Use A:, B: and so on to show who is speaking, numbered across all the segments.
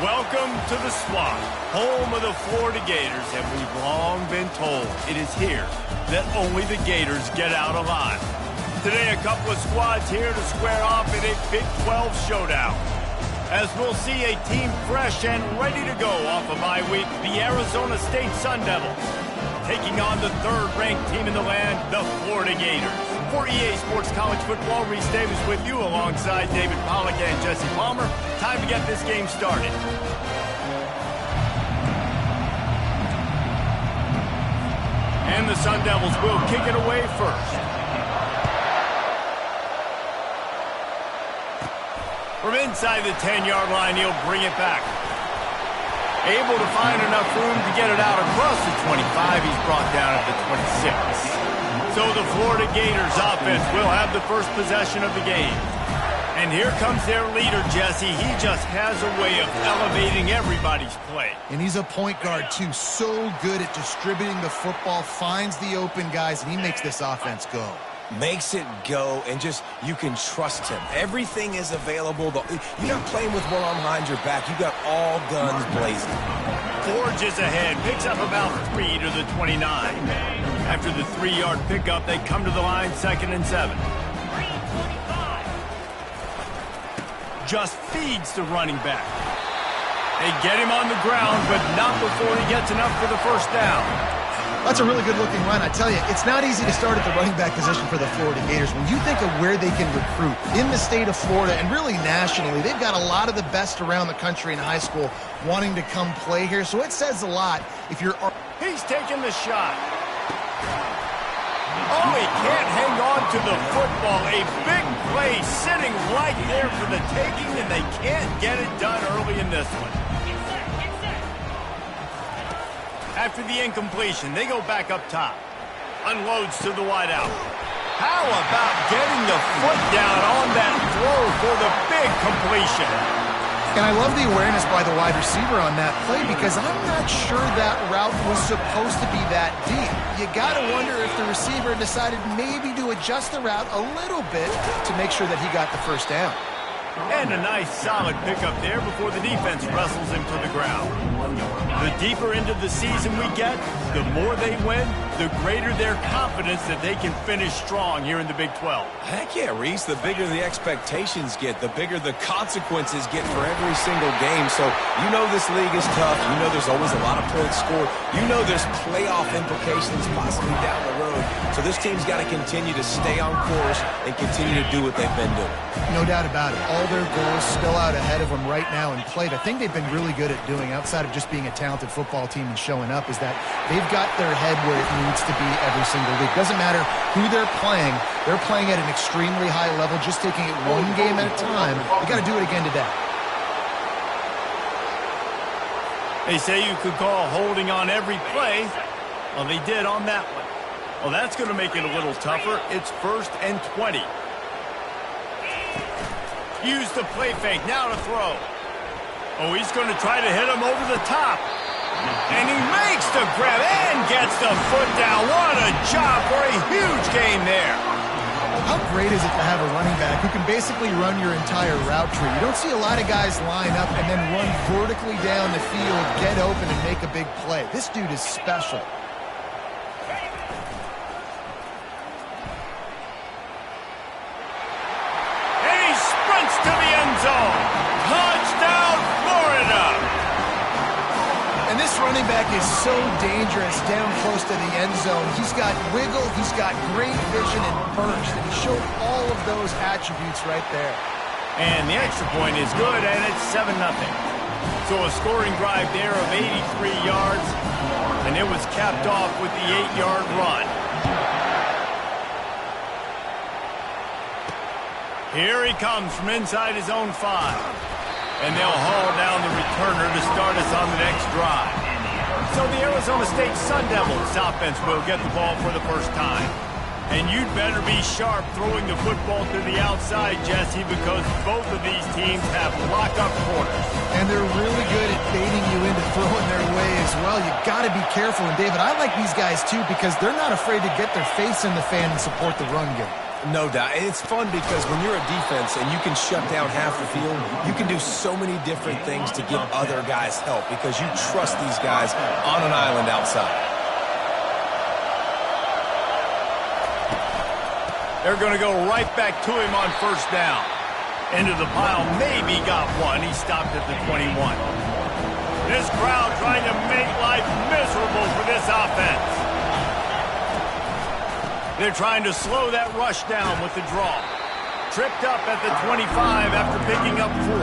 A: Welcome to the Swamp, home of the Florida Gators, and we've long been told it is here that only the Gators get out alive. Today, a couple of squads here to square off in a Big 12 showdown. As we'll see a team fresh and ready to go off a bye week, the Arizona State Sun Devils, taking on the third-ranked team in the land, the Florida Gators. For EA Sports College Football, Reese Davis with you alongside David Pollack and Jesse Palmer. Time to get this game started. And the Sun Devils will kick it away first. From inside the 10-yard line, he'll bring it back. Able to find enough room to get it out across the 25. He's brought down at the 26. So the Florida Gators offense will have the first possession of the game. And here comes their leader, Jesse. He just has a way of elevating everybody's play.
B: And he's a point guard, too. So good at distributing the football, finds the open guys, and he makes this offense go.
C: Makes it go, and just, you can trust him. Everything is available. You're not playing with one arm behind your back. You got all guns blazing.
A: Forges ahead, picks up about 3 to the 29. After the 3-yard pickup, they come to the line, 2nd and 7. Just feeds the running back. They get him on the ground, but not before he gets enough for the first down.
B: That's a really good-looking run. I tell you, it's not easy to start at the running back position for the Florida Gators. When you think of where they can recruit in the state of Florida and really nationally, they've got a lot of the best around the country in high school wanting to come play here. So it says a lot if you're...
A: He's taking the shot. Oh, he can't hang on to the football. A big play sitting right there for the taking, and they can't get it done early in this one. After the incompletion, they go back up top. Unloads to the wideout. How about getting the foot down on that throw for the big completion?
B: And I love the awareness by the wide receiver on that play because I'm not sure that route was supposed to be that deep. You got to wonder if the receiver decided maybe to adjust the route a little bit to make sure that he got the first down.
A: And a nice solid pickup there before the defense wrestles him to the ground. The deeper into the season we get, the more they win, the greater their confidence that they can finish strong here in the Big 12.
C: Heck yeah, Reese. The bigger the expectations get, the bigger the consequences get for every single game. So you know this league is tough. You know there's always a lot of points scored. You know there's playoff implications possibly down the road. So this team's got to continue to stay on course and continue to do what they've been doing.
B: No doubt about it. All their goals still out ahead of them right now in play. The thing they've been really good at doing, outside of just being a talented football team and showing up, is that they've got their head where it needs to be every single week. Doesn't matter who they're playing at an extremely high level, just taking it one game at a time. They got to do it again today.
A: They say you could call holding on every play. Well, they did on that one. Well, that's going to make it a little tougher. It's 1st and 20. Use the play fake, now to throw. Oh, he's going to try to hit him over the top. And he makes the grab and gets the foot down. What a job for a huge gain there.
B: How great is it to have a running back who can basically run your entire route tree? You don't see a lot of guys line up and then run vertically down the field, get open, and make a big play. This dude is special.
A: To the end zone. Touchdown, Florida.
B: And this running back is so dangerous down close to the end zone. He's got wiggle, he's got great vision and burst, and he showed all of those attributes right there.
A: And the extra point is good, and it's 7-0. So a scoring drive there of 83 yards, and it was capped off with the 8-yard run. Here he comes from inside his own 5. And they'll haul down the returner to start us on the next drive. So the Arizona State Sun Devils offense will get the ball for the first time. And you'd better be sharp throwing the football to the outside, Jesse, because both of these teams have lock-up corners.
B: And they're really good at baiting you into throwing their way as well. You got to be careful. And, David, I like these guys, too, because they're not afraid to get their face in the fan and support the run game.
C: No doubt. And it's fun because when you're a defense and you can shut down half the field, you can do so many different things to give other guys help because you trust these guys on an island outside.
A: They're going to go right back to him on first down. Into the pile, maybe got one. He stopped at the 21. This crowd trying to make life miserable for this offense. They're trying to slow that rush down with the draw. Tripped up at the 25 after picking up 4.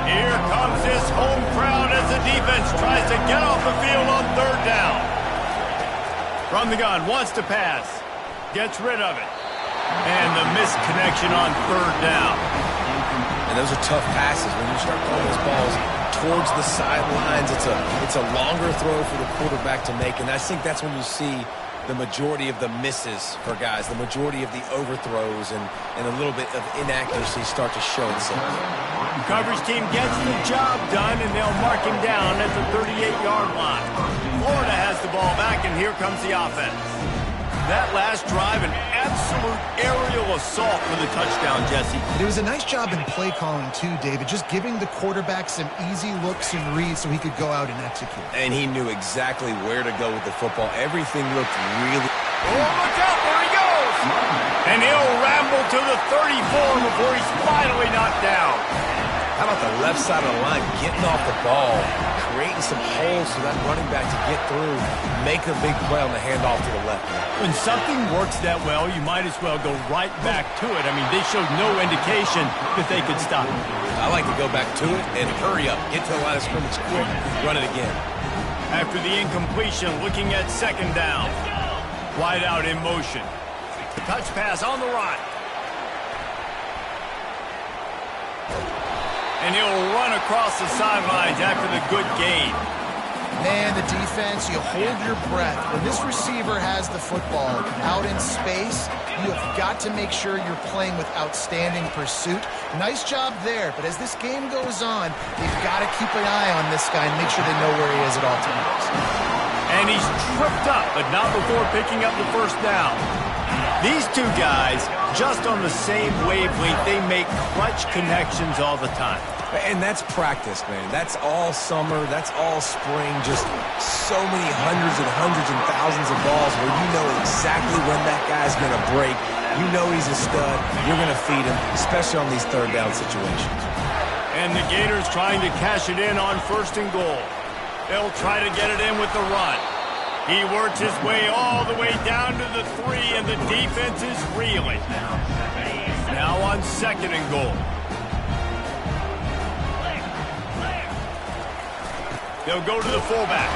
A: Here comes this home crowd as the defense tries to get off the field on third down. From the gun, wants to pass. Gets rid of it. And the missed connection on third down.
C: And those are tough passes. When you start throwing those balls towards the sidelines, it's a longer throw for the quarterback to make. And I think that's when you see the majority of the misses for guys, the majority of the overthrows and a little bit of inaccuracy start to show itself.
A: Coverage team gets the job done, and they'll mark him down at the 38-yard line. Florida has the ball back, and here comes the offense. That last drive, an absolute aerial assault for the touchdown, Jesse.
B: It was a nice job in play calling, too, David, just giving the quarterback some easy looks and reads so he could go out and execute.
C: And he knew exactly where to go with the football. Everything looked really...
A: Oh, look out, there he goes! And he'll ramble to the 34 before he's finally knocked down.
C: How about the left side of the line getting off the ball, creating some holes for that running back to get through, make a big play on the handoff to the left.
A: When something works that well, you might as well go right back to it. I mean, they showed no indication that they could stop it.
C: I like to go back to it and hurry up, get to the line of scrimmage quick, run it again.
A: After the incompletion, looking at second down. Wide out in motion. Touch pass on the right. And he'll run across the sidelines after the good gain.
B: Man, the defense, you hold your breath. When this receiver has the football out in space, you have got to make sure you're playing with outstanding pursuit. Nice job there, but as this game goes on, you've got to keep an eye on this guy and make sure they know where he is at all times.
A: And he's tripped up, but not before picking up the first down. These two guys, just on the same wavelength, they make clutch connections all the time.
C: And that's practice, man. That's all summer. That's all spring. Just so many hundreds and thousands of balls where you know exactly when that guy's going to break. You know he's a stud. You're going to feed him, especially on these third down situations.
A: And the Gators trying to cash it in on first and goal. They'll try to get it in with the run. He works his way all the way down to the 3, and the defense is reeling. Now on second and goal. They'll go to the fullback.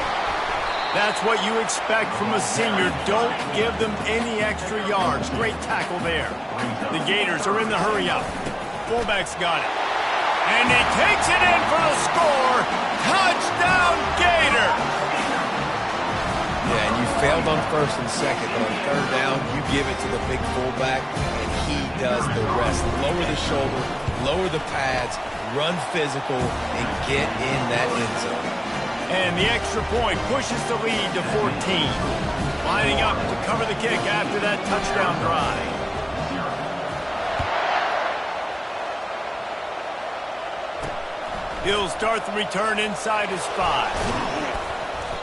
A: That's what you expect from a senior. Don't give them any extra yards. Great tackle there. The Gators are in the hurry-up. Fullback's got it. And he takes it in for the score. Touchdown, Gator!
C: Yeah, and you failed on first and second, but on third down, you give it to the big fullback, and he does the rest. Lower the shoulder, lower the pads, run physical, and get in that end zone.
A: And the extra point pushes the lead to 14. Lining up to cover the kick after that touchdown drive. He'll start the return inside his 5.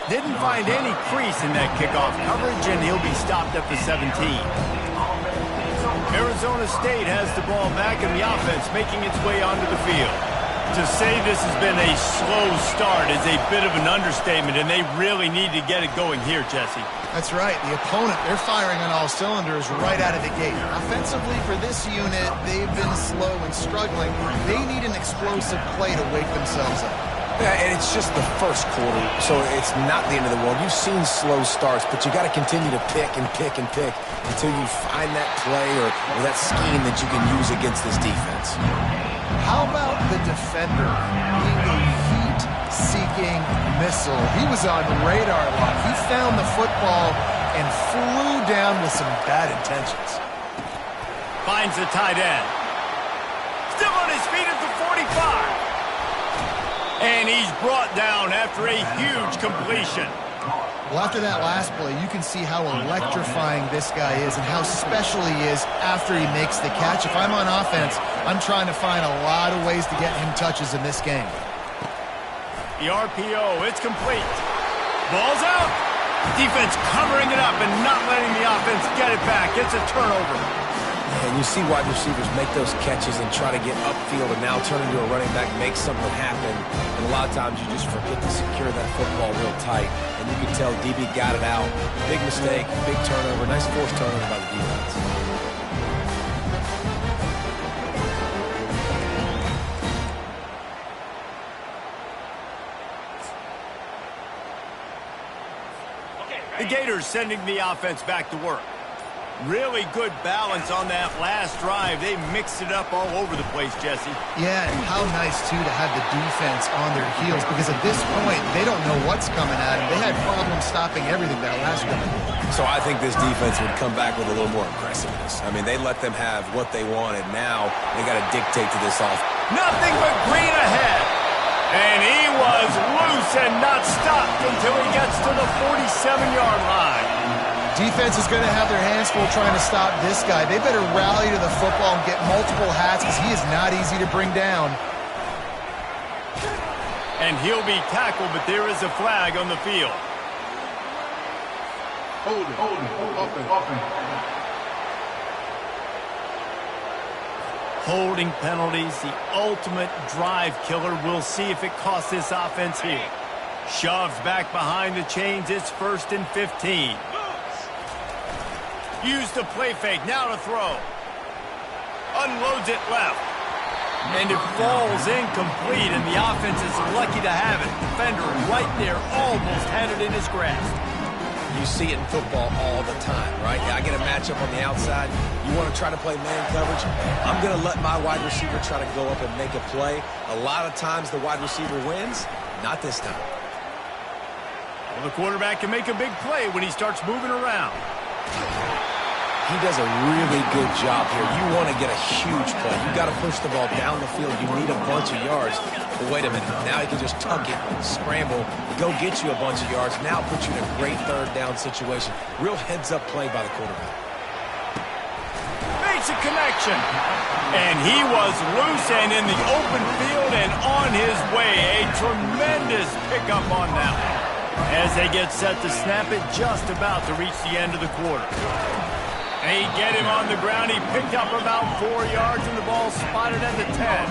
A: Didn't find any crease in that kickoff coverage, and he'll be stopped at the 17. Arizona State has the ball back, and the offense making its way onto the field. To say this has been a slow start is a bit of an understatement, and they really need to get it going here, Jesse.
B: That's right. The opponent, they're firing on all cylinders right out of the gate. Offensively, for this unit, they've been slow and struggling. They need an explosive play to wake themselves up.
C: Yeah, and it's just the first quarter, so it's not the end of the world. You've seen slow starts, but you got to continue to pick and pick and pick until you find that play or that scheme that you can use against this defense.
B: How about the defender being a heat-seeking missile? He was on radar lock. He found the football and flew down with some bad intentions.
A: Finds the tight end. Still on his feet at the 45. And he's brought down after a huge completion.
B: Well, after that last play, you can see how electrifying this guy is and how special he is after he makes the catch. If I'm on offense, I'm trying to find a lot of ways to get him touches in this game.
A: The RPO, it's complete. Ball's out. Defense covering it up and not letting the offense get it back. It's a turnover.
C: And you see wide receivers make those catches and try to get upfield and now turn into a running back, make something happen. And a lot of times you just forget to secure that football real tight. And you can tell DB got it out. Big mistake, big turnover, nice forced turnover by the defense.
A: The Gators sending the offense back to work. Really good balance on that last drive. They mixed it up all over the place, Jesse.
B: Yeah, and how nice, too, to have the defense on their heels, because at this point, they don't know what's coming at them. They had problems stopping everything that last drive.
C: So I think this defense would come back with a little more aggressiveness. I mean, they let them have what they wanted. Now they got to dictate to this offense.
A: Nothing but green ahead. And he was loose and not stopped until he gets to the 47-yard line.
B: Defense is going to have their hands full trying to stop this guy. They better rally to the football and get multiple hats because he is not easy to bring down.
A: And he'll be tackled, but there is a flag on the field.
D: Hold it.
A: Holding penalties, the ultimate drive killer. We'll see if it costs this offense here. Shoves back behind the chains. It's 1st and 15. Use the play fake, now to throw. Unloads it left. And it falls incomplete, and the offense is lucky to have it. Defender right there almost had it in his grasp.
C: You see it in football all the time, right? I get a matchup on the outside. You want to try to play man coverage? I'm going to let my wide receiver try to go up and make a play. A lot of times the wide receiver wins. Not this time.
A: Well, the quarterback can make a big play when he starts moving around.
C: He does a really good job here. You want to get a huge play. You got to push the ball down the field. You need a bunch of yards. But wait a minute. Now he can just tuck it, scramble, go get you a bunch of yards. Now put you in a great third down situation. Real heads-up play by the quarterback.
A: Makes a connection. And he was loose and in the open field and on his way. A tremendous pickup on that one. As they get set to snap it, just about to reach the end of the quarter. They get him on the ground. He picked up about 4 yards, and the ball spotted at the 10.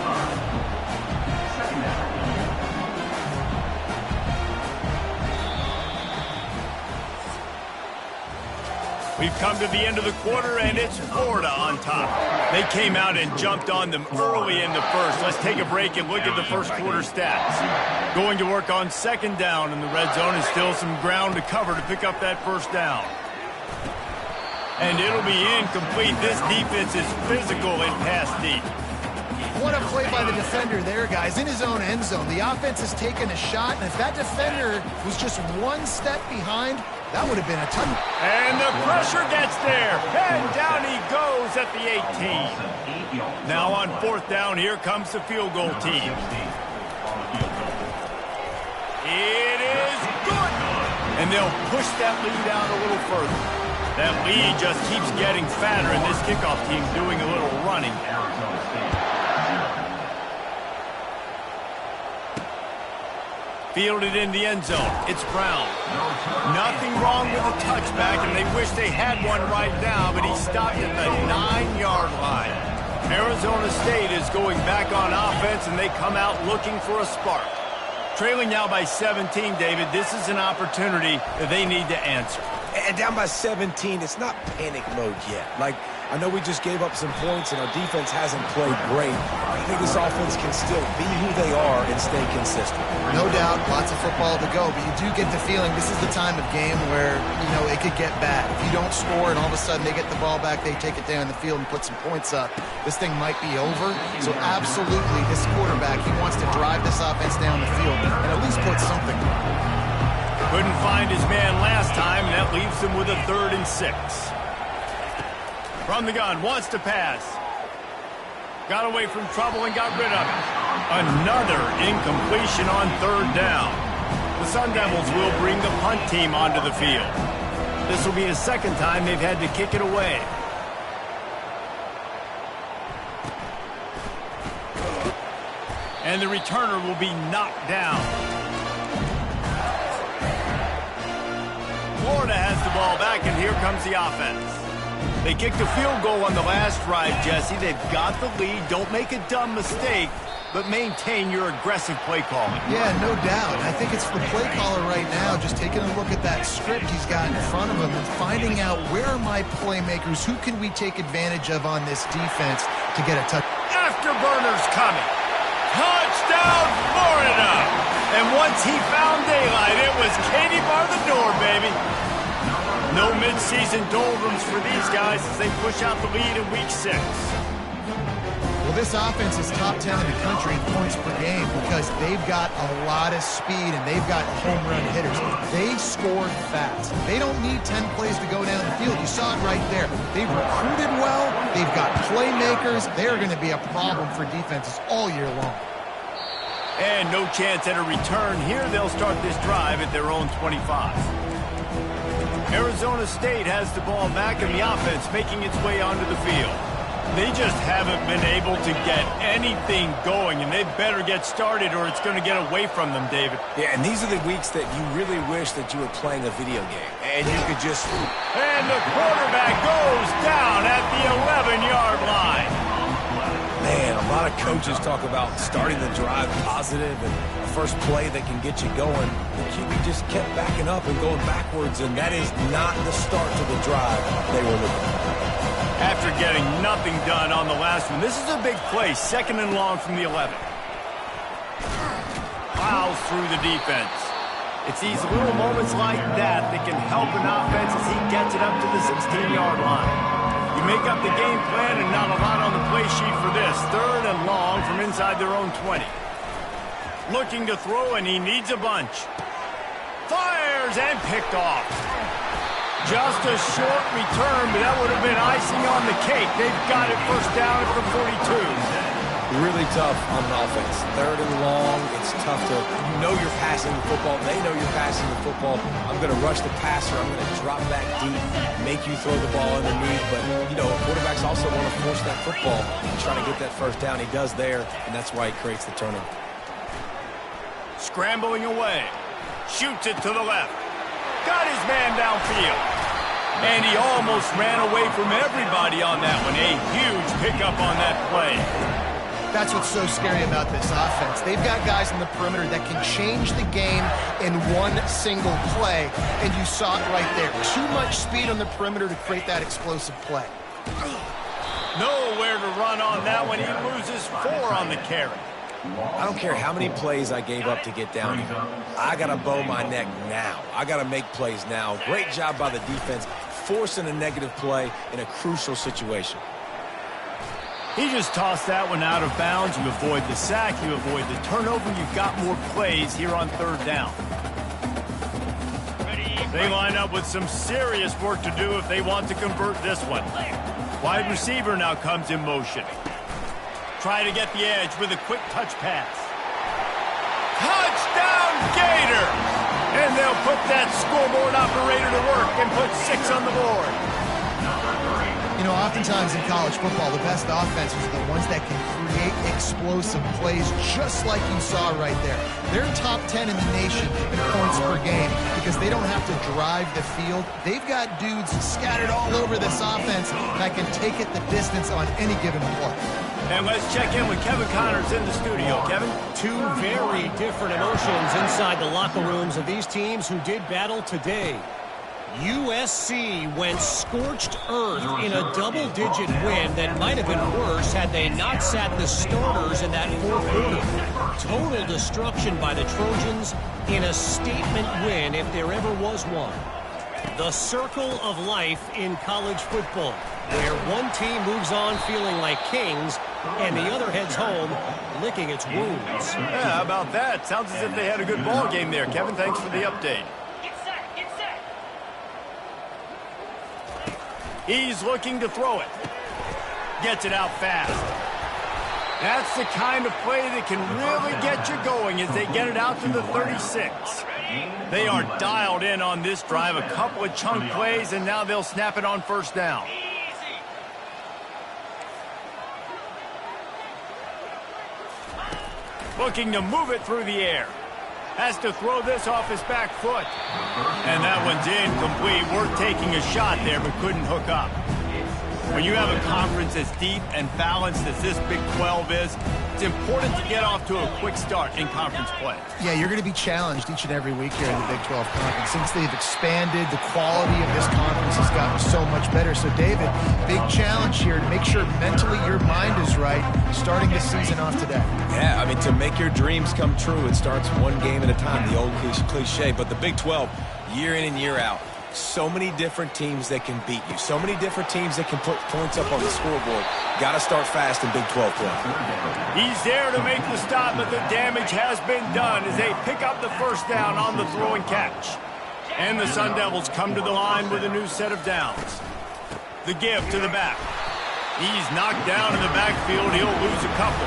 A: We've come to the end of the quarter, and it's Florida on top. They came out and jumped on them early in the first. Let's take a break and look at the first quarter stats. Going to work on 2nd down, and the red zone is still some ground to cover to pick up that 1st down. And it'll be incomplete. This defense is physical and pass deep.
B: What a play by the defender there, guys. In his own end zone. The offense has taken a shot, and if that defender was just one step behind, that would have been a ton.
A: And the pressure gets there. And down he goes at the 18. Now on 4th down, here comes the field goal team. It is good. And they'll push that lead out a little further. That lead just keeps getting fatter, and this kickoff team doing a little running. Fielded in the end zone. It's Brown. Nothing wrong with the touchback, and they wish they had one right now, but he stopped at the 9-yard line. Arizona State is going back on offense, and they come out looking for a spark. Trailing now by 17, David. This is an opportunity that they need to answer.
C: And down by 17, it's not panic mode yet. Like, I know we just gave up some points and our defense hasn't played great. I think this offense can still be who they are and stay consistent.
B: No doubt, lots of football to go, but you do get the feeling this is the time of game where, you know, it could get bad. If you don't score and all of a sudden they get the ball back, they take it down the field and put some points up, this thing might be over. So absolutely, this quarterback, he wants to drive this offense down the field and at least put something.
A: Couldn't find his man last time, and that leaves him with a 3rd and 6. From the gun, wants to pass. Got away from trouble and got rid of it. Another incompletion on 3rd down. The Sun Devils will bring the punt team onto the field. This will be the second time they've had to kick it away. And the returner will be knocked down. Florida has the ball back, and here comes the offense. They kicked a field goal on the last drive, Jesse. They've got the lead. Don't make a dumb mistake, but maintain your aggressive play calling.
B: Yeah, no doubt. I think it's the play caller right now just taking a look at that script he's got in front of him and finding out where are my playmakers, who can we take advantage of on this defense to get a touch.
A: Afterburner's coming. Touchdown, Florida! And once he found daylight, it was Katie bar the door, baby. No midseason doldrums for these guys as they push out the lead in Week 6.
B: Well, this offense is top 10 in the country in points per game because they've got a lot of speed and they've got home run hitters. They score fast. They don't need 10 plays to go down the field. You saw it right there. They've recruited well. They've got playmakers. They're going to be a problem for defenses all year long.
A: And no chance at a return here. They'll start this drive at their own 25. Arizona State has the ball back and the offense making its way onto the field. They just haven't been able to get anything going, and they better get started or it's going to get away from them, David.
C: Yeah, and these are the weeks that you really wish that you were playing a video game, and you could just...
A: And the quarterback goes down at the 11-yard line.
C: Man, a lot of coaches talk about starting the drive positive and the first play that can get you going. The QB just kept backing up and going backwards, and that is not the start to the drive they were looking for.
A: After getting nothing done on the last one, this is a big play, 2nd and long from the 11. Plows through the defense. It's these little moments like that that can help an offense as he gets it up to the 16-yard line. You make up the game plan and not a lot on the play sheet for this. 3rd and long from inside their own 20. Looking to throw, and he needs a bunch. Fires and picked off. Just a short return, but that would have been icing on the cake. They've got it first down at the 42.
C: Really tough on an offense. 3rd and long, it's tough to, you know you're passing the football, they know you're passing the football. I'm going to rush the passer, I'm going to drop back deep, make you throw the ball underneath, but, you know, quarterbacks also want to force that football and try to get that first down. He does there, and that's why he creates the turnover.
A: Scrambling away, shoots it to the left, got his man downfield, and he almost ran away from everybody on that one. A huge pickup on that play.
B: That's what's so scary about this offense. They've got guys in the perimeter that can change the game in one single play, and you saw it right there. Too much speed on the perimeter to create that explosive play.
A: Nowhere to run on that one. He loses 4 on the carry.
C: I don't care how many plays I gave up to get down here. I got to bow my neck now. I got to make plays now. Great job by the defense, forcing a negative play in a crucial situation.
A: He just tossed that one out of bounds. You avoid the sack, you avoid the turnover. You've got more plays here on 3rd down. They line up with some serious work to do if they want to convert this one. Wide receiver now comes in motion. Try to get the edge with a quick touch pass. Touchdown, Gators! And they'll put that scoreboard operator to work and put 6 on the board.
B: You know, oftentimes in college football, the best offenses are the ones that can create explosive plays just like you saw right there. They're top 10 in the nation in points per game because they don't have to drive the field. They've got dudes scattered all over this offense that can take it the distance on any given play.
A: And let's check in with Kevin Connors in the studio. Kevin?
E: 2 very different emotions inside the locker rooms of these teams who did battle today. USC went scorched earth in a double-digit win that might have been worse had they not sat the starters in that 4th quarter. Total destruction by the Trojans in a statement win if there ever was one. The circle of life in college football, where one team moves on feeling like kings and the other heads home licking its wounds.
A: Yeah, how about that? Sounds as if they had a good ball game there. Kevin, thanks for the update. He's looking to throw it. Gets it out fast. That's the kind of play that can really get you going as they get it out to the 36. They are dialed in on this drive. A couple of chunk plays, and now they'll snap it on first down. Looking to move it through the air. Has to throw this off his back foot. And that one's incomplete. Worth taking a shot there, but couldn't hook up. When you have a conference as deep and balanced as this Big 12 is, it's important to get off to a quick start in conference play.
B: Yeah, you're going to be challenged each and every week here in the Big 12 Conference. Since they've expanded, the quality of this conference has gotten so much better. So, David, big challenge here to make sure mentally your mind is right starting this season off today.
C: Yeah, I mean, to make your dreams come true, it starts one game at a time, the old cliche. But the Big 12, year in and year out, so many different teams that can beat you. So many different teams that can put points up on the scoreboard. Got to start fast in Big 12 play.
A: He's there to make the stop, but the damage has been done as they pick up the first down on the throw and catch. And the Sun Devils come to the line with a new set of downs. The give to the back. He's knocked down in the backfield. He'll lose a couple.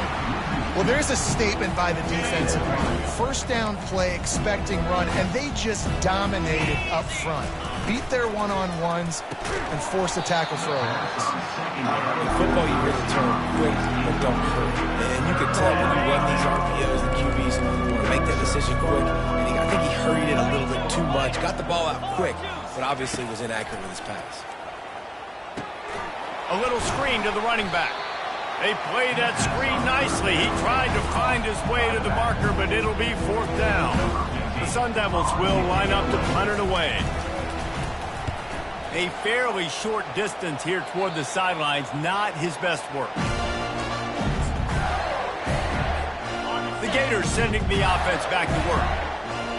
B: Well, there's a statement by the defensive line. First down play, expecting run, and they just dominated up front. Beat their one-on-ones and forced a tackle for a loss.
C: In football, you hear the term quick but don't hurt. And you can tell when you run these RPOs, the QBs want to make that decision quick. And I think he hurried it a little bit too much. Got the ball out quick, but obviously was inaccurate with his pass.
A: A little screen to the running back. They play that screen nicely. He tried to find his way to the marker, but it'll be fourth down. The Sun Devils will line up to punt it away. A fairly short distance here toward the sidelines, not his best work. The Gators sending the offense back to work.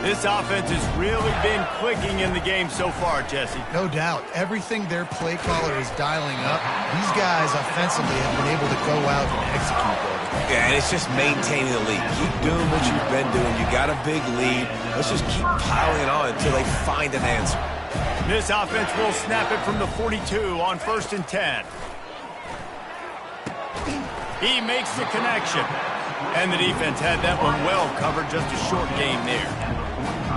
A: This offense has really been clicking in the game so far, Jesse.
B: No doubt. Everything their play caller is dialing up, these guys offensively have been able to go out and execute that.
C: Yeah, and it's just maintaining the lead. Keep doing what you've been doing. You got a big lead. Let's just keep piling on until they find an answer.
A: This offense will snap it from the 42 on 1st and 10. He makes the connection. And the defense had that one well covered, just a short game there.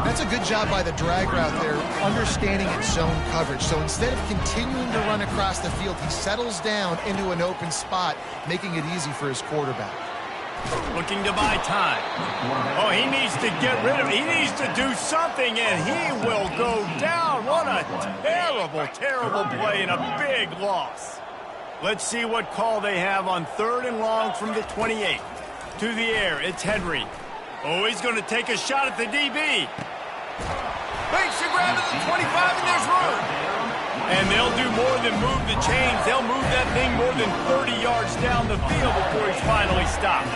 B: That's a good job by the drag route there, understanding its zone coverage. So instead of continuing to run across the field, he settles down into an open spot, making it easy for his quarterback.
A: Looking to buy time. Oh, he needs to get rid of it. He needs to do something, and he will go down. What a terrible, terrible play and a big loss. Let's see what call they have on 3rd and long from the 28. To the air, it's Henry. Oh, he's going to take a shot at the DB. Makes the grab at the 25, and there's room. And they'll do more than move the chains. They'll move that thing more than 30 yards down the field before he's finally stopped.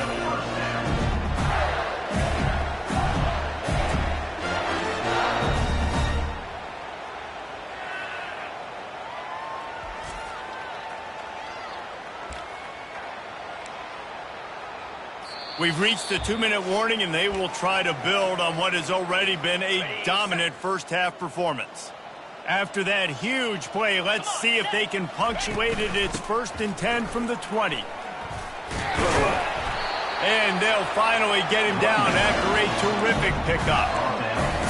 A: We've reached the 2-minute warning, and they will try to build on what has already been a dominant first-half performance. After that huge play, let's see if they can punctuate it. It's 1st and 10 from the 20. And they'll finally get him down after a terrific pickup.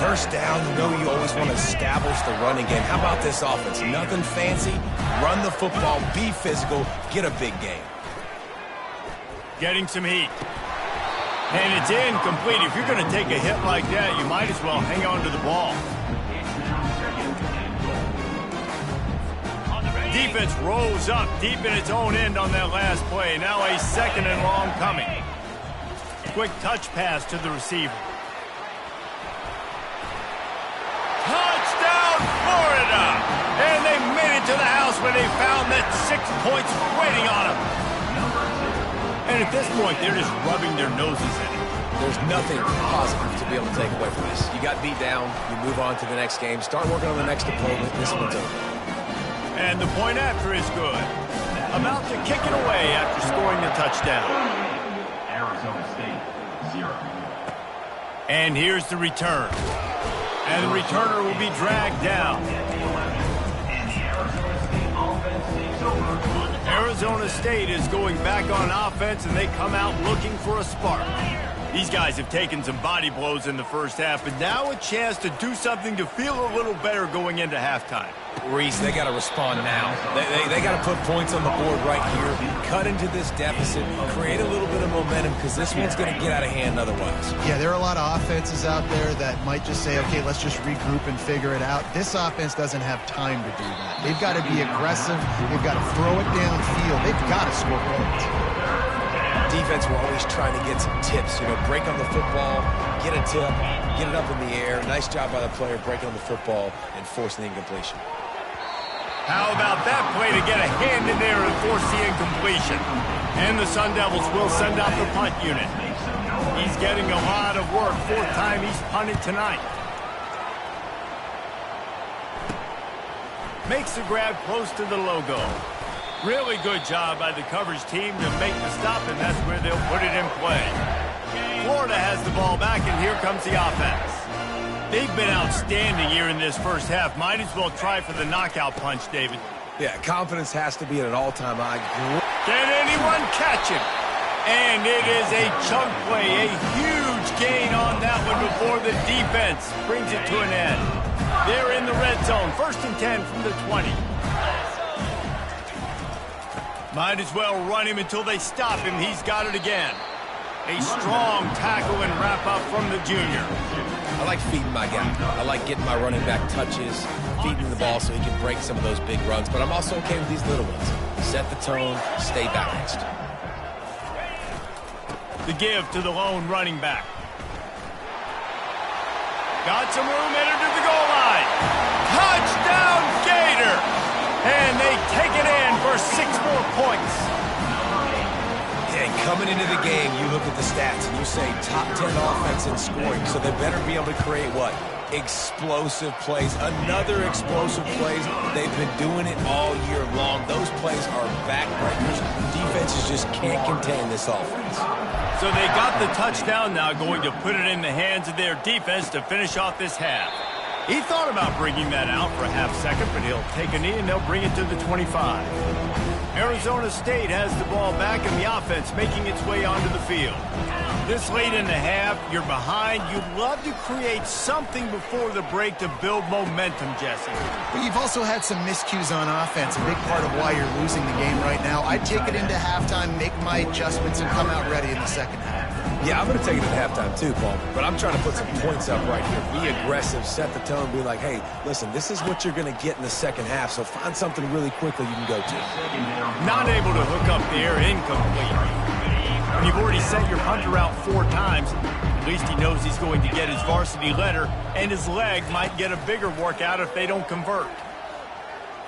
C: First down, you know you always want to establish the running game. How about this offense? Nothing fancy. Run the football, be physical, get a big game.
A: Getting some heat. And it's incomplete. If you're going to take a hit like that, you might as well hang on to the ball. Defense rolls up deep in its own end on that last play. Now a 2nd and long coming. Quick touch pass to the receiver. Touchdown, Florida! And they made it to the house when they found that 6 points waiting on them. And at this point, they're just rubbing their noses in it.
C: There's nothing positive to be able to take away from this. You got beat down, you move on to the next game, start working on the next opponent. This one's over.
A: And the point after is good. About to kick it away after scoring the touchdown.
D: Arizona State, 0.
A: And here's the return. And the returner will be dragged down. Arizona State is going back on offense, and they come out looking for a spark. These guys have taken some body blows in the first half, but now a chance to do something to feel a little better going into halftime.
C: Reese, they got to respond now. They got to put points on the board right here, cut into this deficit, create a little bit of momentum, because this one's going to get out of hand otherwise.
B: Yeah, there are a lot of offenses out there that might just say, okay, let's just regroup and figure it out. This offense doesn't have time to do that. They've got to be aggressive. They've got to throw it downfield. They've got to score points.
C: Defense, we're always trying to get some tips, break on the football, get a tip, get it up in the air. Nice job by the player breaking on the football and forcing the incompletion.
A: How about that play to get a hand in there and force the incompletion? And the Sun Devils will send out the punt unit. He's getting a lot of work. Fourth time he's punted tonight. Makes the grab close to the logo. Really good job by the coverage team to make the stop, and that's where they'll put it in play. Florida has the ball back, and here comes the offense. They've been outstanding here in this first half. Might as well try for the knockout punch, David.
C: Yeah, confidence has to be at an all-time high.
A: Can anyone catch him? And it is a chunk play, a huge gain on that one before the defense brings it to an end. They're in the red zone, 1st and 10 from the 20. Might as well run him until they stop him. He's got it again. A strong tackle and wrap-up from the junior.
C: I like feeding my guy. I like getting my running back touches, feeding the ball so he can break some of those big runs. But I'm also okay with these little ones. Set the tone, stay balanced.
A: The give to the lone running back. Got some room, headed to the goal line. Touchdown, Gator! And they take it in for 6 more points.
C: And coming into the game, you look at the stats and you say top 10 offense in scoring, so they better be able to create what? Explosive plays. Another explosive plays. They've been doing it all year long. Those plays are backbreakers. Defenses just can't contain this offense.
A: So they got the touchdown, now going to put it in the hands of their defense to finish off this half. He thought about bringing that out for a half second, but he'll take a knee and they'll bring it to the 25. Arizona State has the ball back and the offense making its way onto the field. This late in the half, you're behind. You'd love to create something before the break to build momentum, Jesse.
B: But you've also had some miscues on offense, a big part of why you're losing the game right now. I'd take it into halftime, make my adjustments, and come out ready in the second half.
C: Yeah, I'm going to take it at halftime too, Paul. But I'm trying to put some points up right here. Be aggressive, set the tone, be like, hey, listen, this is what you're going to get in the second half, so find something really quickly you can go to.
A: Not able to hook up there, incomplete. When you've already sent your punter out 4 times, at least he knows he's going to get his varsity letter, and his leg might get a bigger workout if they don't convert.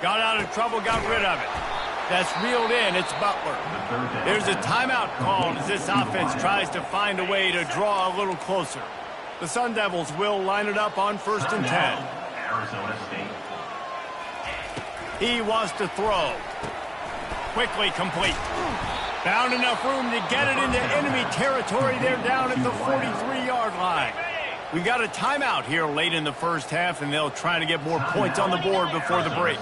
A: Got out of trouble, got rid of it. That's reeled in. It's Butler. There's a timeout called as this offense tries to find a way to draw a little closer. The Sun Devils will line it up on 1st and 10.
D: Arizona State.
A: He wants to throw. Quickly complete. Found enough room to get it into enemy territory. They're down at the 43-yard line. We got a timeout here late in the first half, and they'll try to get more points on the board before the break.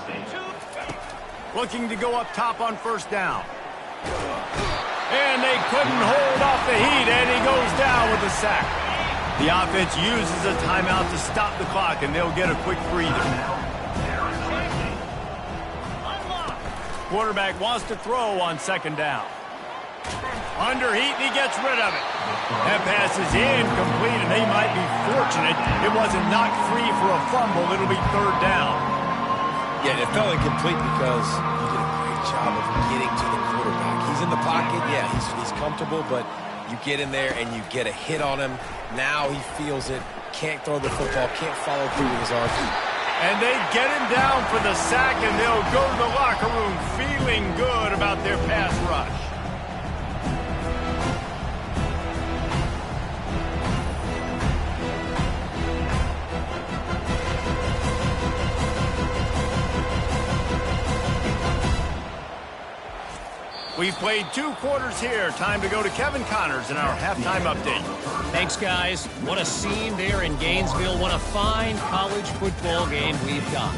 A: Looking to go up top on 1st down. And they couldn't hold off the heat, and he goes down with a sack. The offense uses a timeout to stop the clock, and they'll get a quick breather. Quarterback wants to throw on 2nd down. Under heat, and he gets rid of it. That pass is incomplete, and they might be fortunate it wasn't knocked free for a fumble. It'll be 3rd down.
C: Yeah, it felt incomplete because he did a great job of getting to the quarterback. He's in the pocket, yeah, he's comfortable, but you get in there and you get a hit on him. Now he feels it, can't throw the football, can't follow through with his arm.
A: And they get him down for the sack, and they'll go to the locker room feeling good about their pass rush. We've played 2 quarters here. Time to go to Kevin Connors in our halftime update.
E: Thanks, guys. What a scene there in Gainesville. What a fine college football game we've got.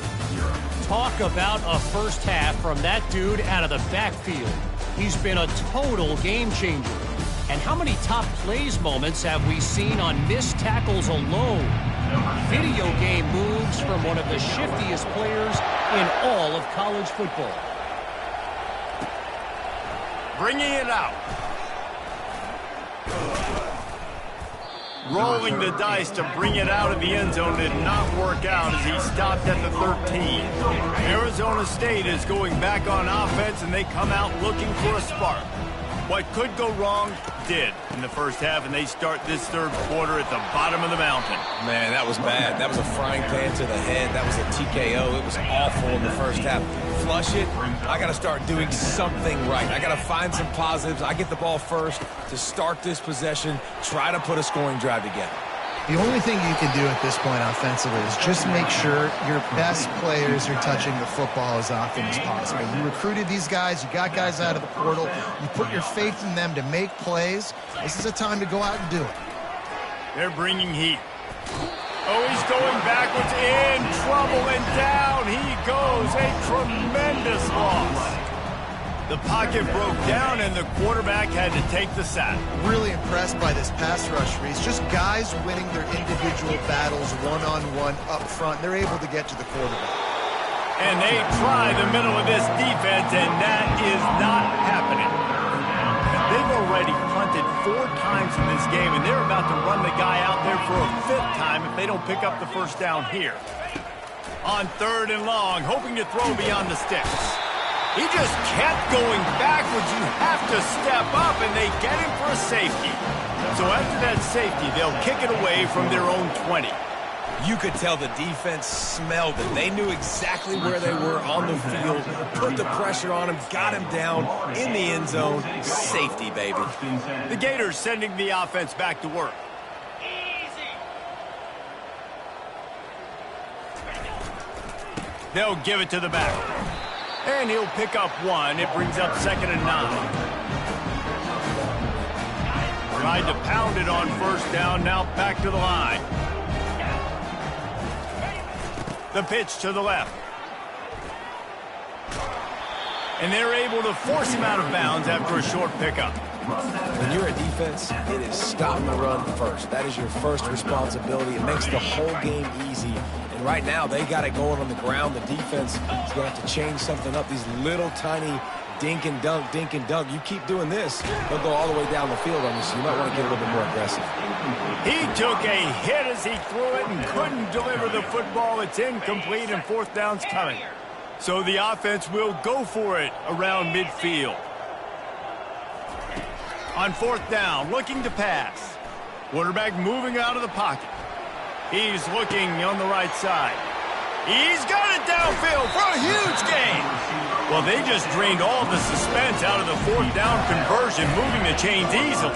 E: Talk about a first half from that dude out of the backfield. He's been a total game changer. And how many top plays moments have we seen on missed tackles alone? Video game moves from one of the shiftiest players in all of college football.
A: Bringing it out. Rolling the dice to bring it out of the end zone did not work out as he stopped at the 13. Arizona State is going back on offense, and they come out looking for a spark. What could go wrong did in the first half, and they start this third quarter at the bottom of the mountain.
C: Man, that was bad. That was a frying pan to the head. That was a TKO. It was awful in the first half. Flush it. I got to start doing something right. I got to find some positives. I get the ball first to start this possession, try to put a scoring drive together.
B: The only thing you can do at this point offensively is just make sure your best players are touching the football as often as possible. You recruited these guys. You got guys out of the portal. You put your faith in them to make plays. This is a time to go out and do it.
A: They're bringing heat. Oh, he's going backwards, in trouble, and down he goes. A tremendous loss. The pocket broke down, and the quarterback had to take the sack.
B: Really impressed by this pass rush, Reese. Just guys winning their individual battles one-on-one up front. They're able to get to the quarterback.
A: And they try the middle of this defense, and that is not happening. They've already punted 4 times in this game, and they're about to run the guy out there for a 5th time if they don't pick up the first down here. On 3rd and long, hoping to throw beyond the sticks. He just kept going backwards. You have to step up, and they get him for a safety. So after that safety, they'll kick it away from their own 20.
C: You could tell the defense smelled it. They knew exactly where they were on the field, put the pressure on him, got him down in the end zone. Safety, baby.
A: The Gators sending the offense back to work. They'll give it to the back. And he'll pick up 1. It brings up 2nd and 9. Tried to pound it on 1st down. Now back to the line. The pitch to the left. And they're able to force him out of bounds after a short pickup.
C: When you're a defense, it is stop the run first. That is your first responsibility. It makes the whole game easy. And right now, they got it going on the ground. The defense is going to have to change something up. These little tiny dink and dunk, dink and dunk. You keep doing this, they'll go all the way down the field on you, so you might want to get a little bit more aggressive.
A: He took a hit as he threw it and couldn't deliver the football. It's incomplete, and 4th down's coming. So the offense will go for it around midfield. On 4th down, looking to pass. Quarterback moving out of the pocket. He's looking on the right side. He's got it downfield for a huge gain. Well, they just drained all the suspense out of the 4th down conversion, moving the chains easily.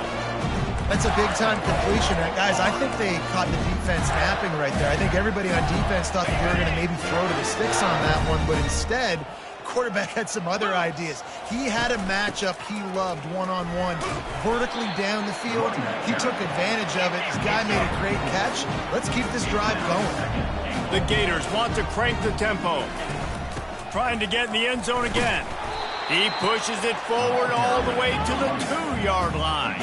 B: That's a big-time completion. Guys, I think they caught the defense napping right there. I think everybody on defense thought that they were going to maybe throw to the sticks on that one, but instead, quarterback had some other ideas. He had a matchup he loved one-on-one, vertically down the field. He took advantage of it. This guy made a great catch. Let's keep this drive going.
A: The Gators want to crank the tempo. Trying to get in the end zone again. He pushes it forward all the way to the 2-yard line.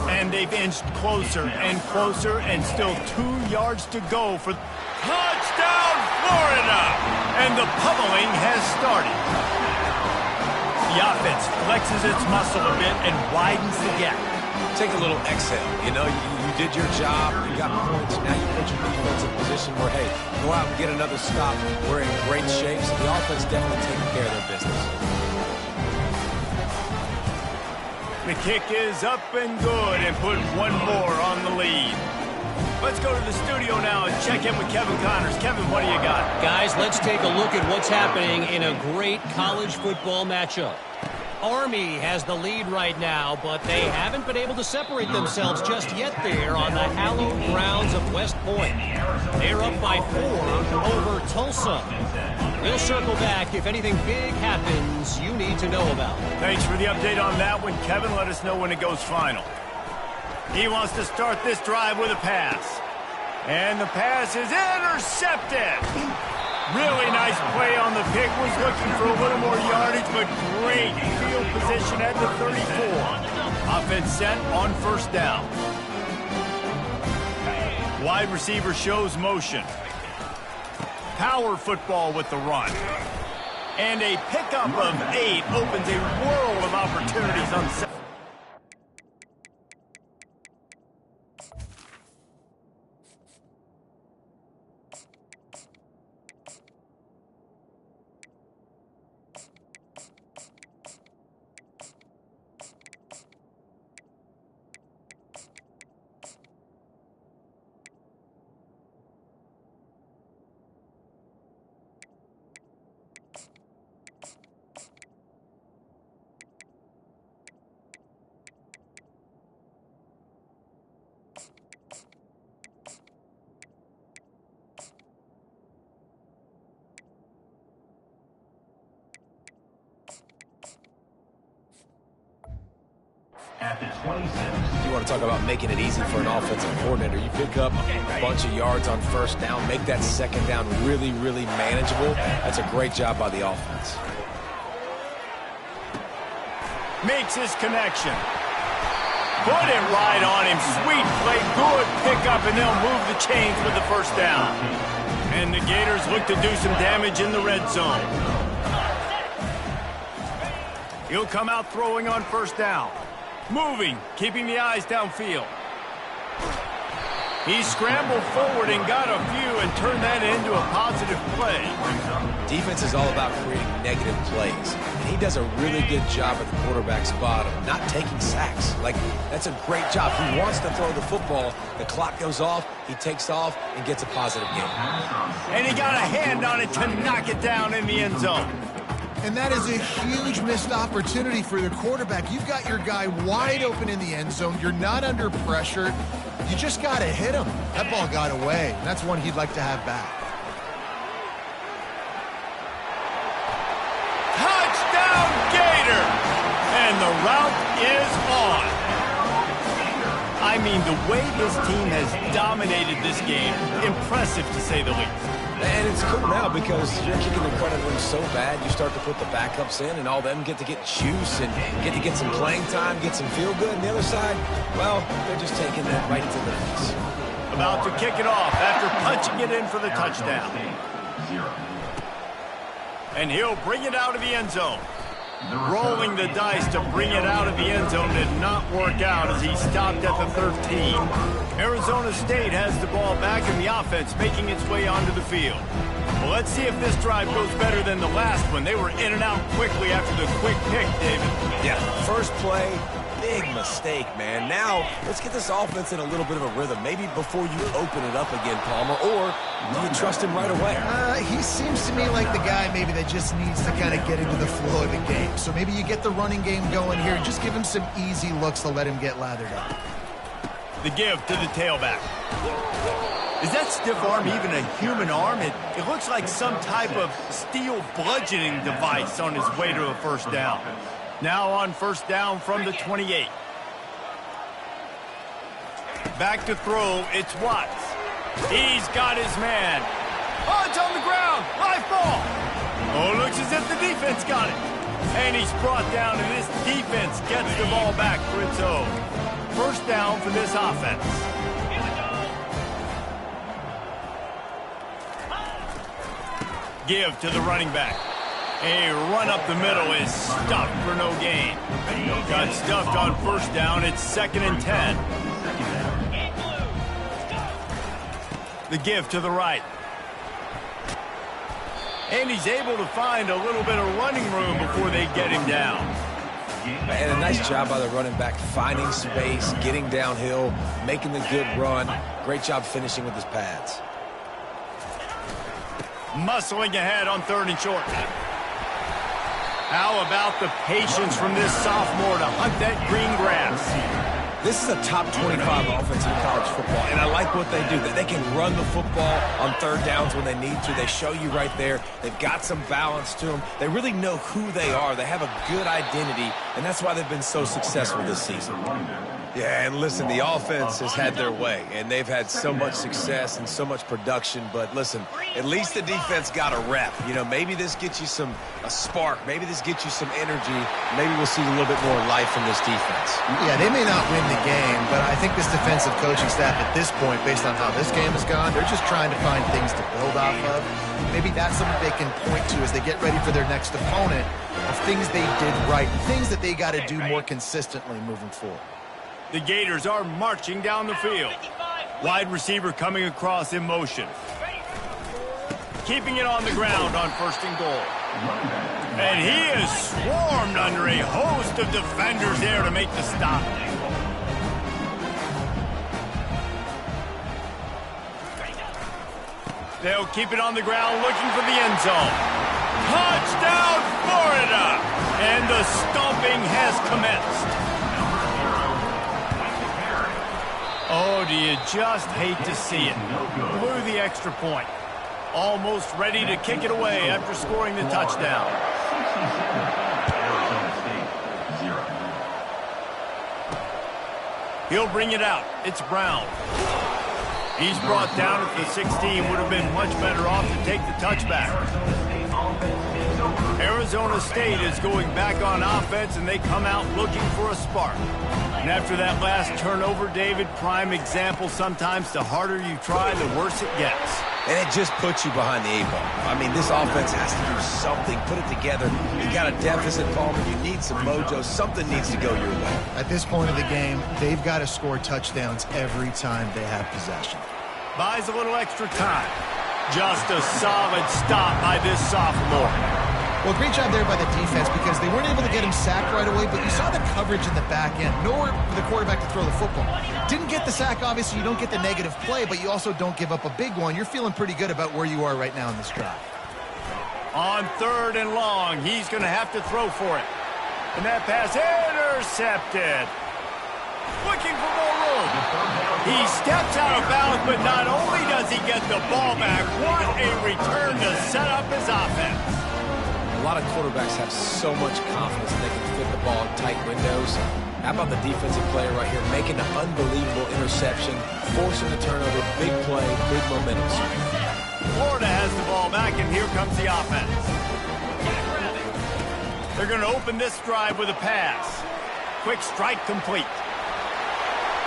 A: And they've inched closer and closer, and still 2 yards to go for touchdown, Florida! And the pummeling has started. The offense flexes its muscle a bit and widens the gap.
C: Take a little exhale. You know, you did your job. You got points. Now you put your defense in a position where, hey, go out and get another stop. We're in great shape. So the offense definitely taking care of their business.
A: The kick is up and good, and put 1 more on the lead. Let's go to the studio now and check in with Kevin Connors. Kevin, what do you got?
E: Guys, let's take a look at what's happening in a great college football matchup. Army has the lead right now, but they haven't been able to separate themselves just yet there on the hallowed grounds of West Point. They're up by 4 over Tulsa. We'll circle back if anything big happens you need to know about.
A: Thanks for the update on that one, Kevin. Let us know when it goes final. He wants to start this drive with a pass. And the pass is intercepted. Really nice play on the pick. Was looking for a little more yardage, but great field position at the 34. Offense set on first down. Wide receiver shows motion. Power football with the run. And a pickup of 8 opens a world of opportunities on second.
D: At the 26.
C: You want to talk about making it easy for an offensive coordinator. You pick up a bunch of yards on first down, make that second down really, really manageable. That's a great job by the offense.
A: Makes his connection. Put it right on him. Sweet play. Good pickup, and they'll move the chains with the first down. And the Gators look to do some damage in the red zone. He'll come out throwing on first down. Moving, keeping the eyes downfield. He scrambled forward and got a few and turned that into a positive play.
C: Defense is all about creating negative plays. And he does a really good job at the quarterback spot of not taking sacks. Like, that's a great job. He wants to throw the football. The clock goes off, he takes off, and gets a positive gain.
A: And he got a hand on it to knock it down in the end zone.
B: And that is a huge missed opportunity for the quarterback. You've got your guy wide open in the end zone. You're not under pressure. You just got to hit him. That ball got away, and that's one he'd like to have back.
A: Touchdown, Gator! And the route is on. I mean, the way this team has dominated this game, impressive to say the least.
C: And it's cool now because you're kicking the credit ring so bad, you start to put the backups in, and all them get to get juice and get to get some playing time, get some feel good. And the other side, well, they're just taking that right to the face.
A: About to kick it off after punching it in for the touchdown. And he'll bring it out of the end zone. Rolling the dice to bring it out of the end zone did not work out as he stopped at the 13. Arizona State has the ball back in the offense, making its way onto the field. Well, let's see if this drive goes better than the last one. They were in and out quickly after the quick pick, David.
C: Yeah, first play, big mistake, man. Now, let's get this offense in a little bit of a rhythm. Maybe before you open it up again, Palmer, or do you trust him right away?
B: He seems to me like the guy maybe that just needs to kind of get into the flow of the game. So maybe you get the running game going here and just give him some easy looks to let him get lathered up.
A: The give to the tailback. Is that stiff arm even a human arm? It looks like some type of steel bludgeoning device on his way to a first down. Now on first down from the 28. Back to throw, it's Watts. He's got his man. Oh, it's on the ground. Live ball. Oh, looks as if the defense got it. And he's brought down, and this defense gets the ball back for its own. First down for this offense. Give to the running back. A run up the middle is stuffed for no gain. Got stuffed on first down. It's 2nd and 10. The give to the right. And he's able to find a little bit of running room before they get him down.
C: And a nice job by the running back, finding space, getting downhill, making the good run. Great job finishing with his pads.
A: Muscling ahead on 3rd and short. How about the patience from this sophomore to hunt that green grass?
C: This is a top 25 offense in college football, and I like what they do. They can run the football on 3rd downs when they need to. They show you right there. They've got some balance to them. They really know who they are. They have a good identity, and that's why they've been so successful this season. Yeah, and listen, the offense has had their way, and they've had so much success and so much production. But listen, at least the defense got a rep. You know, maybe this gets you a spark. Maybe this gets you some energy. Maybe we'll see a little bit more life from this defense.
B: Yeah, they may not win the game, but I think this defensive coaching staff at this point, based on how this game has gone, they're just trying to find things to build off of. Maybe that's something they can point to as they get ready for their next opponent of things they did right, things that they got to do more consistently moving forward.
A: The Gators are marching down the field. Wide receiver coming across in motion. Keeping it on the ground on 1st and goal. And he is swarmed under a host of defenders there to make the stop. They'll keep it on the ground looking for the end zone. Touchdown, Florida! And the stomping has commenced. Oh, do you just hate to see it? Blew the extra point. Almost ready to kick it away after scoring the touchdown. He'll bring it out. It's Brown. He's brought down at the 16. Would have been much better off to take the touchback. Arizona State is going back on offense, and they come out looking for a spark. And after that last turnover, David, prime example, sometimes the harder you try, the worse it gets.
C: And it just puts you behind the 8-ball. I mean, this offense has to do something, put it together. You got a deficit, Palmer. You need some mojo. Something needs to go your way.
B: At this point of the game, they've got to score touchdowns every time they have possession.
A: Buys a little extra time. Just a solid stop by this sophomore.
B: Well, great job there by the defense because they weren't able to get him sacked right away, but you saw the coverage in the back end. Nowhere for the quarterback to throw the football. Didn't get the sack, obviously. You don't get the negative play, but you also don't give up a big one. You're feeling pretty good about where you are right now in this drive.
A: On 3rd and long, he's going to have to throw for it. And that pass intercepted. Looking for more room. He steps out of bounds, but not only does he get the ball back, what a return to set up his offense.
C: A lot of quarterbacks have so much confidence that they can fit the ball in tight windows. How about the defensive player right here making an unbelievable interception, forcing the turnover, big play, big momentum.
A: Florida has the ball back, and here comes the offense. They're going to open this drive with a pass. Quick strike complete.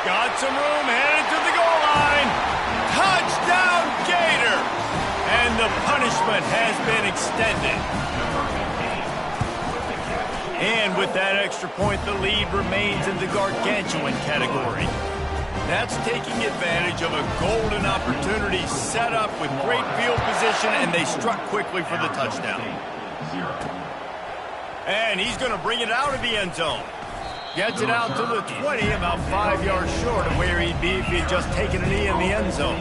A: Got some room, headed to the goal line. Touchdown, Gator! And the punishment has been extended. And with that extra point, the lead remains in the gargantuan category. That's taking advantage of a golden opportunity set up with great field position, and they struck quickly for the touchdown. And he's going to bring it out of the end zone. Gets it out to the 20, about 5 yards short of where he'd be if he had just taken a knee in the end zone.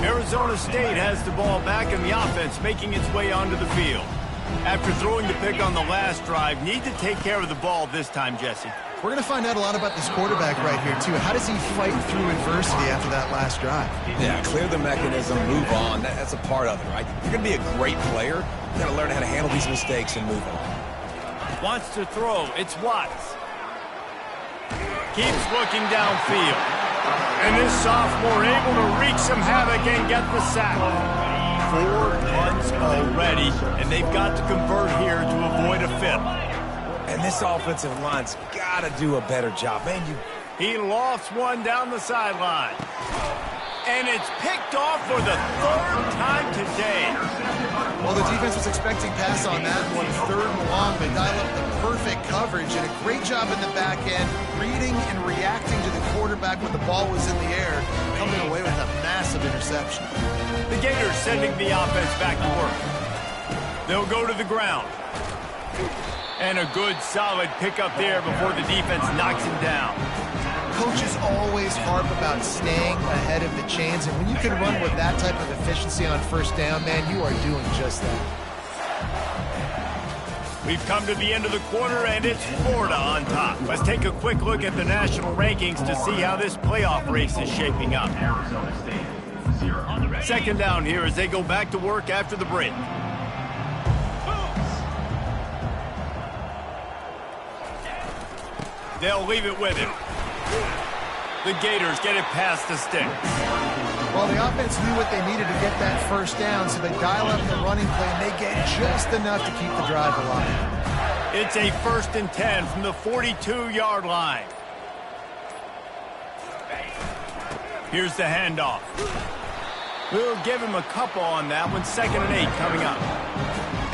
A: Arizona State has the ball back, and the offense making its way onto the field. After throwing the pick on the last drive, need to take care of the ball this time, Jesse.
B: We're going to find out a lot about this quarterback right here, too. How does he fight through adversity after that last drive?
C: Yeah, clear the mechanism, move on. That's a part of it, right? If you're going to be a great player, you got to learn how to handle these mistakes and move on.
A: Wants to throw. It's Watts. Keeps looking downfield. And this sophomore able to wreak some havoc and get the sack. 4 punts already, and they've got to convert here to avoid a 5th.
C: And this offensive line's got to do a better job. Man,
A: He lofts one down the sideline. And it's picked off for the 3rd time today.
B: Well, the defense was expecting pass on that one. 3rd and long. They dial up the perfect coverage and a great job in the back end, reading and reacting to the quarterback when the ball was in the air, coming away with a massive interception.
A: The Gators sending the offense back to work. They'll go to the ground. And a good, solid pickup there before the defense knocks him down.
B: Coaches always harp about staying ahead of the chains, and when you can run with that type of efficiency on 1st down, man, you are doing just that.
A: We've come to the end of the quarter, and it's Florida on top. Let's take a quick look at the national rankings to see how this playoff race is shaping up. 2nd down here as they go back to work after the break. They'll leave it with him. The Gators get it past the stick.
B: Well, the offense knew what they needed to get that first down, so they dial up the running play, and they get just enough to keep the drive alive.
A: It's a 1st and 10 from the 42-yard line. Here's the handoff. We'll give him a couple on that one. 2nd and 8 coming up.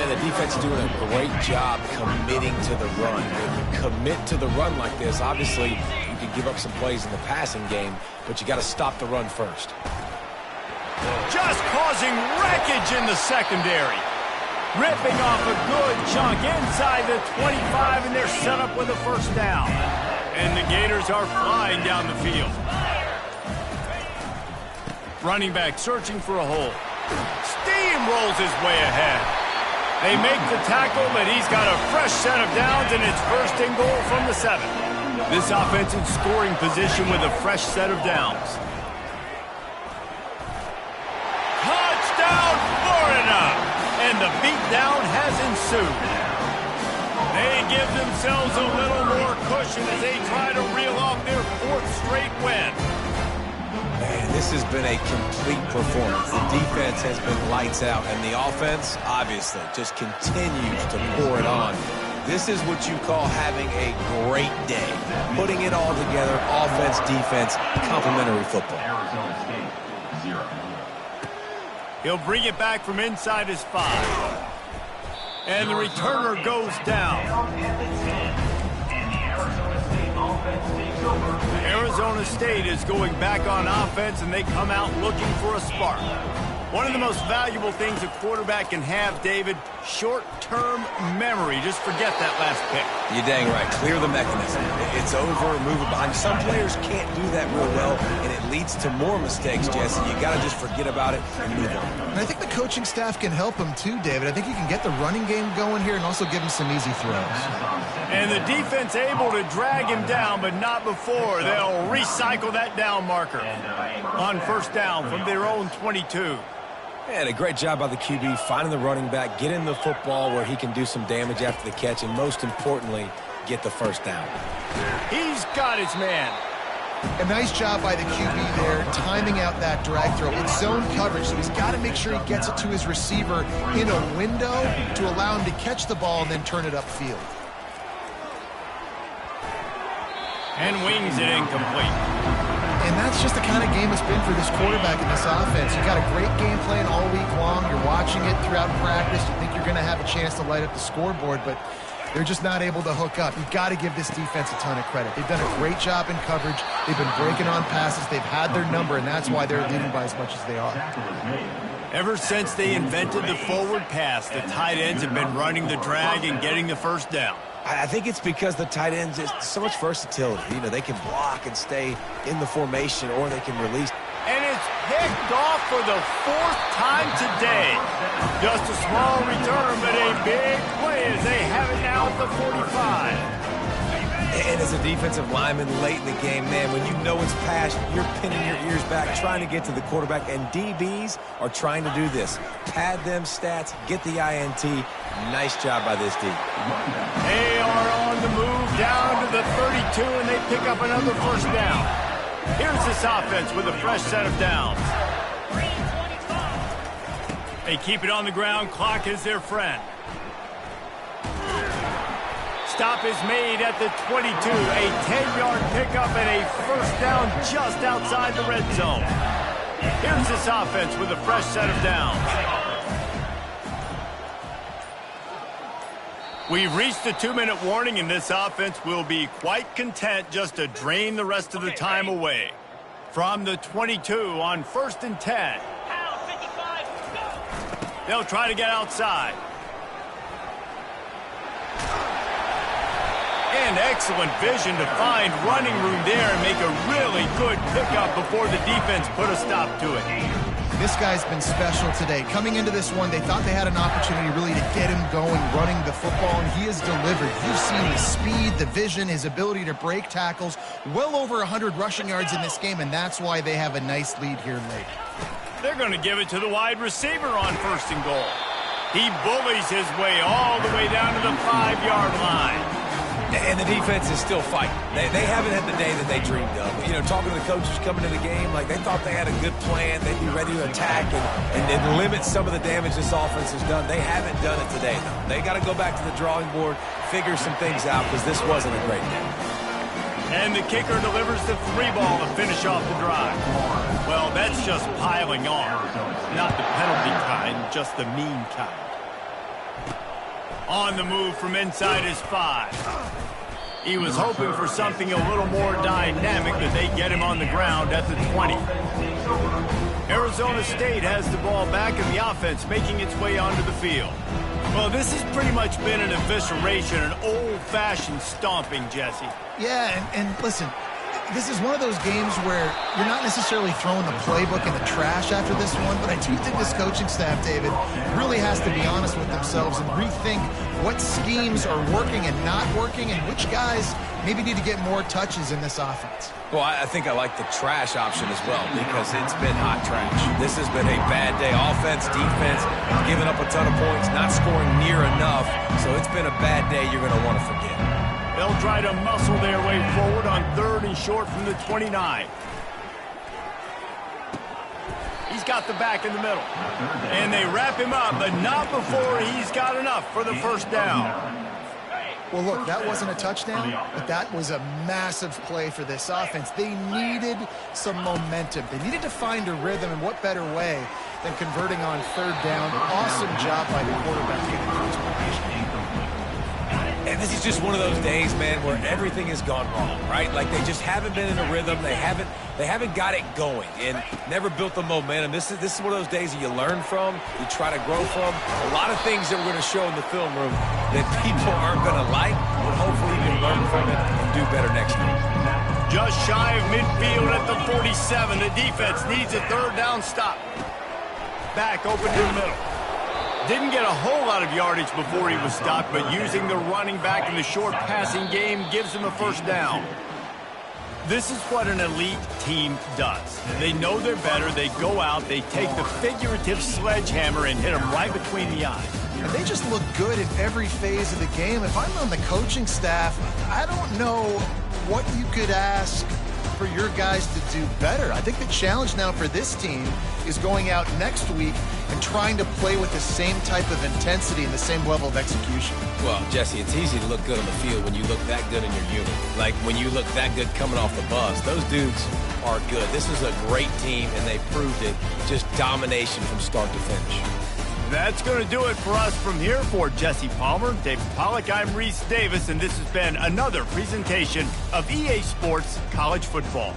C: And the defense is doing a great job committing to the run. When you commit to the run like this, obviously you can give up some plays in the passing game, but you got to stop the run first.
A: Just causing wreckage in the secondary. Ripping off a good chunk inside the 25, and they're set up with a 1st down. And the Gators are flying down the field. Running back searching for a hole. Steamrolls his way ahead. They make the tackle, but he's got a fresh set of downs, and it's 1st and goal from the 7. This offense in scoring position with a fresh set of downs. Touchdown, Florida! And the beatdown has ensued. They give themselves a little more cushion as they try to reel off their 4th straight win.
C: Man, this has been a complete performance. The defense has been lights out, and the offense, obviously, just continues to pour it on. This is what you call having a great day. Putting it all together, offense, defense, complementary football.
D: Arizona State, 0.
A: He'll bring it back from inside his 5. And the returner goes down. Arizona State is going back on offense, and they come out looking for a spark. One of the most valuable things a quarterback can have, David, short-term memory. Just forget that last pick.
C: You're dang right. Clear the mechanism. It's over, move it behind. Some players can't do that real well, and it leads to more mistakes, Jesse. You got to just forget about it and move on.
B: And I think the coaching staff can help him too, David. I think you can get the running game going here and also give him some easy throws.
A: And the defense able to drag him down, but not before. They'll recycle that down marker on 1st down from their own 22.
C: And a great job by the QB, finding the running back, getting the football where he can do some damage after the catch, and most importantly, get the 1st down.
A: He's got his man.
B: A nice job by the QB there, timing out that drag throw. It's zone coverage, so he's got to make sure he gets it to his receiver in a window to allow him to catch the ball and then turn it upfield.
A: And wings it incomplete.
B: And that's just the kind of game it's been for this quarterback in this offense. You've got a great game plan all week long. You're watching it throughout practice. You think you're going to have a chance to light up the scoreboard, but they're just not able to hook up. You've got to give this defense a ton of credit. They've done a great job in coverage. They've been breaking on passes. They've had their number, and that's why they're leading by as much as they are.
A: Ever since they invented the forward pass, the tight ends have been running the drag and getting the 1st down.
C: I think it's because the tight ends is so much versatility. You know, they can block and stay in the formation, or they can release.
A: And it's picked off for the 4th time today. Just a small return, but a big play as they have it now at the 45.
C: And as a defensive lineman late in the game, man, when you know it's past, you're pinning your ears back, trying to get to the quarterback, and DBs are trying to do this. Pad them stats, get the INT. Nice job by this D.
A: They are on the move down to the 32, and they pick up another 1st down. Here's this offense with a fresh set of downs. They keep it on the ground. Clock is their friend. Stop is made at the 22. A 10-yard pickup and a 1st down just outside the red zone. Here's this offense with a fresh set of downs. We've reached the 2-minute warning, and this offense will be quite content just to drain the rest of the time away. From the 22 on 1st and 10. They'll try to get outside. And excellent vision to find running room there and make a really good pickup before the defense put a stop to it.
B: This guy's been special today. Coming into this one, they thought they had an opportunity really to get him going, running the football, and he has delivered. You've seen the speed, the vision, his ability to break tackles. Well over 100 rushing yards in this game, and that's why they have a nice lead here late.
A: They're going to give it to the wide receiver on 1st and goal. He bullies his way all the way down to the 5-yard line.
C: And the defense is still fighting. They haven't had the day that they dreamed of. You know, talking to the coaches coming to the game, like they thought they had a good plan. They'd be ready to attack and limit some of the damage this offense has done. They haven't done it today, though. They got to go back to the drawing board, figure some things out, because this wasn't a great game.
A: And the kicker delivers the 3-ball to finish off the drive. Well, that's just piling on. Not the penalty kind, just the mean kind. On the move from inside his 5. He was hoping for something a little more dynamic, but they get him on the ground at the 20. Arizona State has the ball back in the offense, making its way onto the field. Well, this has pretty much been an evisceration, an old-fashioned stomping, Jesse.
B: Yeah, and listen, this is one of those games where you're not necessarily throwing the playbook in the trash after this one, but I do think this coaching staff, David, really has to be honest with themselves and rethink what schemes are working and not working and which guys maybe need to get more touches in this offense.
C: Well, I think I like the trash option as well because it's been hot trash. This has been a bad day. Offense, defense, giving up a ton of points, not scoring near enough. So it's been a bad day you're going to want to forget.
A: They'll try to muscle their way forward on 3rd and short from the 29. He's got the back in the middle. And they wrap him up, but not before he's got enough for the first down.
B: Well, look, that wasn't a touchdown, but that was a massive play for this offense. They needed some momentum. They needed to find a rhythm, and what better way than converting on 3rd down. Awesome job by the quarterback getting those points.
C: And this is just one of those days, man, where everything has gone wrong, right? Like they just haven't been in a rhythm. They haven't got it going and never built the momentum. This is one of those days that you learn from, you try to grow from. A lot of things that we're going to show in the film room that people aren't going to like, but hopefully you can learn from it and do better next time.
A: Just shy of midfield at the 47. The defense needs a 3rd down stop. Back open in the middle. Didn't get a whole lot of yardage before he was stopped, but using the running back in the short passing game gives him a 1st down. This is what an elite team does. They know they're better. They go out. They take the figurative sledgehammer and hit them right between the eyes.
B: And they just look good in every phase of the game. If I'm on the coaching staff, I don't know what you could ask for your guys to do better. I think the challenge now for this team is going out next week and trying to play with the same type of intensity and the same level of execution.
C: Well, Jesse, it's easy to look good on the field when you look that good in your unit. Like when you look that good coming off the bus. Those dudes are good. This is a great team, and they proved it. Just domination from start to finish.
A: That's going to do it for us from here. For Jesse Palmer, David Pollack, I'm Reese Davis, and this has been another presentation of EA Sports College Football.